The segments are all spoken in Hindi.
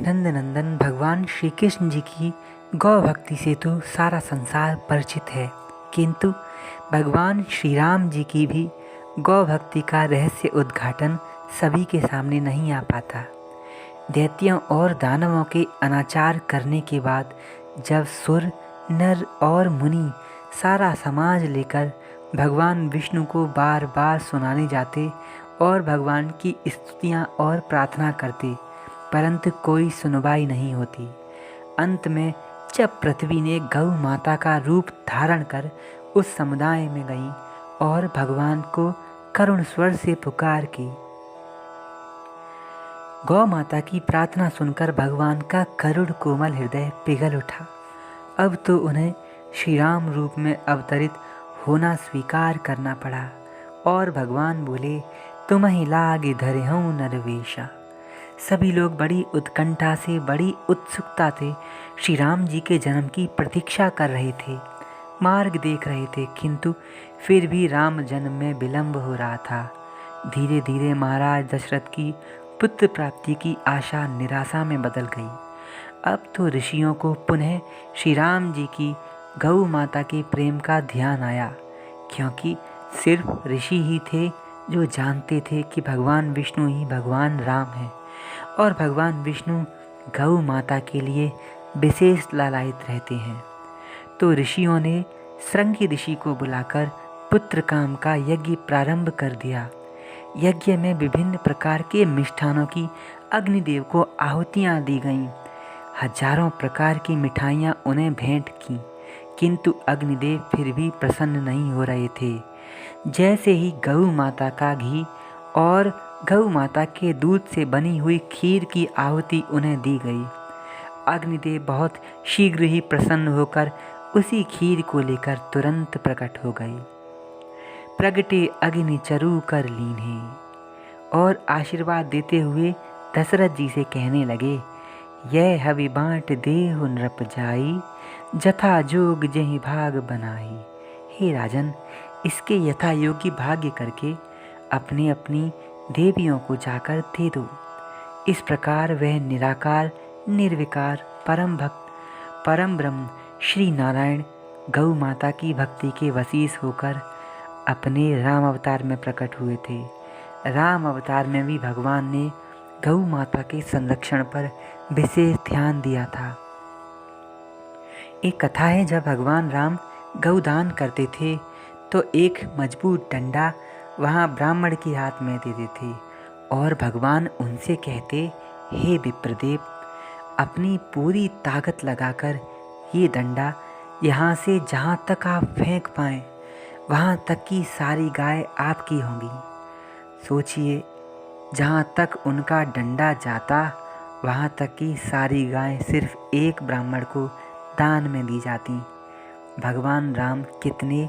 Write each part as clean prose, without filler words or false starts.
नंदनंदन भगवान श्री कृष्ण जी की गौ भक्ति से तो सारा संसार परिचित है, किंतु भगवान श्री राम जी की भी गौ भक्ति का रहस्य उद्घाटन सभी के सामने नहीं आ पाता। दैत्यों और दानवों के अनाचार करने के बाद जब सुर, नर और मुनि सारा समाज लेकर भगवान विष्णु को बार बार सुनाने जाते और भगवान की स्तुतियाँ और प्रार्थना करते, परंतु कोई सुनवाई नहीं होती। अंत में जब पृथ्वी ने गौ माता का रूप धारण कर उस समुदाय में गई और भगवान को करुण स्वर से पुकार की, गौ माता की प्रार्थना सुनकर भगवान का करुण कोमल हृदय पिघल उठा। अब तो उन्हें श्री राम रूप में अवतरित होना स्वीकार करना पड़ा और भगवान बोले, तुम ही लाग धरहूँ नरवेशा। सभी लोग बड़ी उत्कंठा से, बड़ी उत्सुकता से श्री राम जी के जन्म की प्रतीक्षा कर रहे थे, मार्ग देख रहे थे, किंतु फिर भी राम जन्म में विलंब हो रहा था। धीरे धीरे महाराज दशरथ की पुत्र प्राप्ति की आशा निराशा में बदल गई। अब तो ऋषियों को पुनः श्री राम जी की गौ माता के प्रेम का ध्यान आया, क्योंकि सिर्फ ऋषि ही थे जो जानते थे कि भगवान विष्णु ही भगवान राम हैं और भगवान विष्णु गौ माता के लिए विशेष लालायित रहते हैं। तो ऋषियों ने श्रृंगी ऋषि को बुलाकर पुत्र काम का यज्ञ प्रारंभ कर दिया। यज्ञ में विभिन्न प्रकार के मिष्ठानों की अग्निदेव को आहुतियाँ दी गईं। हजारों प्रकार की मिठाइयाँ उन्हें भेंट की, किंतु अग्निदेव फिर भी प्रसन्न नहीं हो रहे थे। जैसे ही गौ माता का घी और गौ माता के दूध से बनी हुई खीर की आहुति उन्हें दी गई, अग्निदेव बहुत शीघ्र ही प्रसन्न होकर उसी खीर को लेकर तुरंत प्रकट हो गए। प्रगटे अग्नि चरु कर लीन्हे और आशीर्वाद देते हुए दशरथ जी से कहने लगे, यह हवि बाँट देहु नृप जाई, जथा जोग जहि भाग बनाई। हे राजन, इसके यथा योग्य भाग्य करके अपनी अपनी देवियों को जाकर दे दो। इस प्रकार वह निराकार, निर्विकार, परम भक्त, परम ब्रह्म श्री नारायण गौ माता की भक्ति के वशीष होकर अपने राम अवतार में प्रकट हुए थे। राम अवतार में भी भगवान ने गौ माता के संरक्षण पर विशेष ध्यान दिया था। एक कथा है, जब भगवान राम गौदान करते थे तो एक मजबूत डंडा वहाँ ब्राह्मण के हाथ में देते थे और भगवान उनसे कहते, हे विप्रदेव, अपनी पूरी ताकत लगाकर ये डंडा यहाँ से जहाँ तक आप फेंक पाएँ वहाँ तक की सारी गाय आपकी होंगी। सोचिए, जहाँ तक उनका डंडा जाता वहाँ तक की सारी गाय सिर्फ एक ब्राह्मण को दान में दी जाती। भगवान राम कितने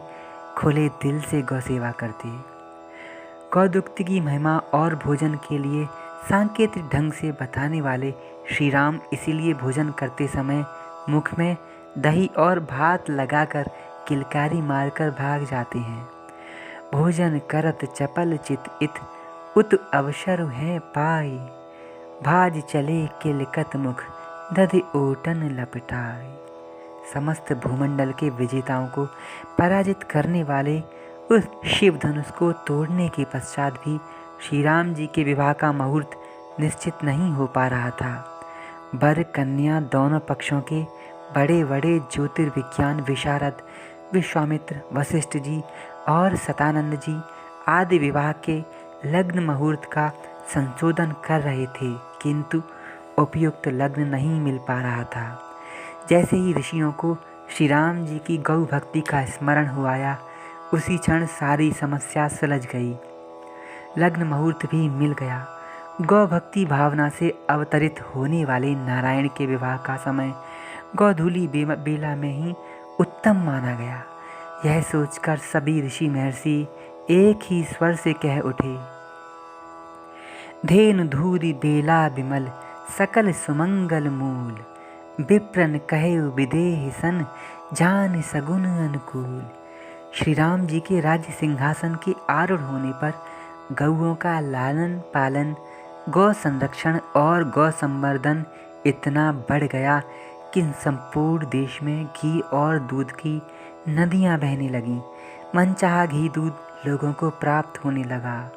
खुले दिल से गौ सेवा करते। गौदुक्त की महिमा और भोजन के लिए सांकेतिक ढंग से बताने वाले श्री राम इसीलिए भोजन करते समय मुख में दही और भात लगाकर किलकारी मारकर भाग जाते हैं। भोजन करत चपल चित इत उत अवसर है पाई, भाज चले किलकत मुख दधि ओटन लपटाई। समस्त भूमंडल के विजेताओं को पराजित करने वाले उस शिव धनुष को तोड़ने के पश्चात भी श्री राम जी के विवाह का मुहूर्त निश्चित नहीं हो पा रहा था। वर कन्या दोनों पक्षों के बड़े बड़े ज्योतिर्विज्ञान विशारद विश्वामित्र, वशिष्ठ जी और सतानंद जी आदि विवाह के लग्न मुहूर्त का संशोधन कर रहे थे, किंतु उपयुक्त लग्न नहीं मिल पा रहा था। जैसे ही ऋषियों को श्री राम जी की गौ भक्ति का स्मरण हो आया, उसी क्षण सारी समस्या सुलझ गई। लग्न मुहूर्त भी मिल गया। गौ भक्ति भावना से अवतरित होने वाले नारायण के विवाह का समय गोधूली बेला में ही उत्तम माना गया। यह सोचकर सभी ऋषि महर्षि एक ही स्वर से कह उठे, धेनु धूरी बेला बिमल सकल सुमंगल मूल, विप्रन कहे विदेह सन जान सगुन अनुकूल। श्री राम जी के राज्य सिंहासन के आरूढ़ होने पर गौओं का लालन पालन, गौ संरक्षण और गौ संवर्धन इतना बढ़ गया कि संपूर्ण देश में घी और दूध की नदियां बहने लगीं। मनचाहा घी दूध लोगों को प्राप्त होने लगा।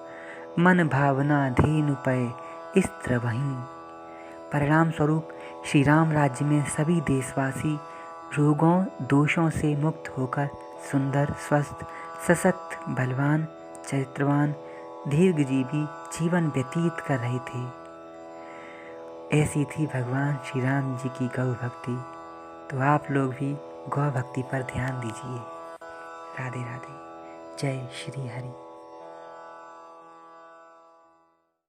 मन भावना धेनु पय स्त्र वहीं। परिणाम स्वरूप श्री राम राज्य में सभी देशवासी रोगों दोषों से मुक्त होकर सुंदर, स्वस्थ, सशक्त, बलवान, चरित्रवान, दीर्घजीवी जीवन व्यतीत कर रहे थे। ऐसी थी भगवान श्री राम जी की गौ भक्ति। तो आप लोग भी गौ भक्ति पर ध्यान दीजिए। राधे राधे। जय श्री हरि।